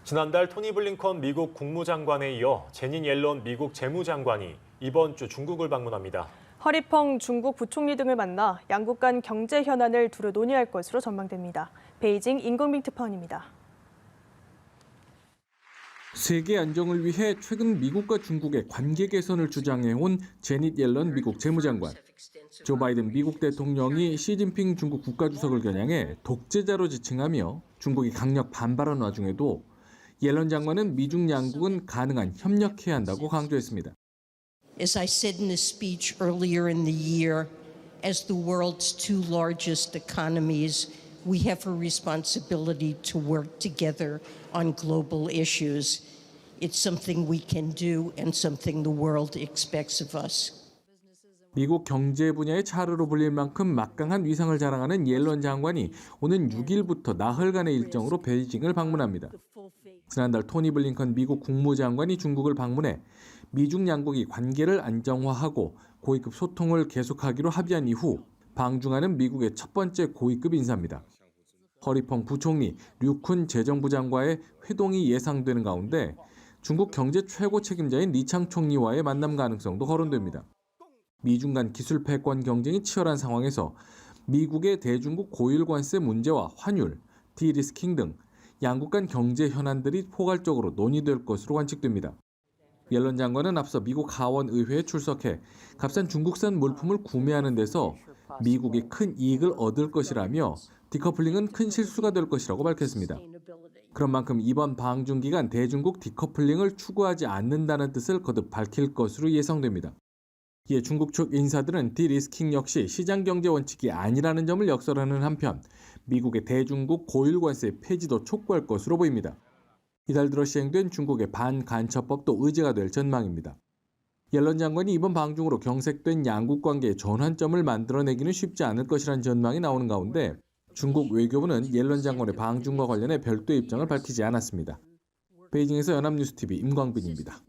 지난달 토니 블링컨 미국 국무장관에 이어 제닛 옐런 미국 재무장관이 이번 주 중국을 방문합니다. 허리펑 중국 부총리 등을 만나 양국 간 경제 현안을 두루 논의할 것으로 전망됩니다. 베이징 임경빈 특파원입니다. 세계 안정을 위해 최근 미국과 중국의 관계 개선을 주장해온 제닛 옐런 미국 재무장관. 조 바이든 미국 대통령이 시진핑 중국 국가주석을 겨냥해 독재자로 지칭하며 중국이 강력 반발한 와중에도 옐런 장관은 미중 양국은 가능한 협력해야 한다고 강조했습니다. As I said in a speech earlier in the year, as the world's two largest economies, we have a responsibility to work together on global issues. It's something we can do and something the world expects of us. 미국 경제 분야의 차르로 불릴 만큼 막강한 위상을 자랑하는 옐런 장관이 오는 6일부터 나흘간의 일정으로 베이징을 방문합니다. 지난달 토니 블링컨 미국 국무장관이 중국을 방문해 미중 양국이 관계를 안정화하고 고위급 소통을 계속하기로 합의한 이후 방중하는 미국의 첫 번째 고위급 인사입니다. 허리펑 부총리, 류쿤 재정부 장관의 회동이 예상되는 가운데 중국 경제 최고 책임자인 리창 총리와의 만남 가능성도 거론됩니다. 미중 간 기술 패권 경쟁이 치열한 상황에서 미국의 대중국 고율 관세 문제와 환율, 디리스킹 등 양국 간 경제 현안들이 포괄적으로 논의될 것으로 관측됩니다. 옐런 장관은 앞서 미국 하원 의회에 출석해 값싼 중국산 물품을 구매하는 데서 미국이 큰 이익을 얻을 것이라며 디커플링은 큰 실수가 될 것이라고 밝혔습니다. 그런 만큼 이번 방중 기간 대중국 디커플링을 추구하지 않는다는 뜻을 거듭 밝힐 것으로 예상됩니다. 이에 중국 측 인사들은 디리스킹 역시 시장 경제 원칙이 아니라는 점을 역설하는 한편 미국의 대중국 고율 관세 폐지도 촉구할 것으로 보입니다. 이달 들어 시행된 중국의 반간첩법도 의제가 될 전망입니다. 옐런 장관이 이번 방중으로 경색된 양국 관계의 전환점을 만들어내기는 쉽지 않을 것이라는 전망이 나오는 가운데 중국 외교부는 옐런 장관의 방중과 관련해 별도의 입장을 밝히지 않았습니다. 베이징에서 연합뉴스TV 임광빈입니다.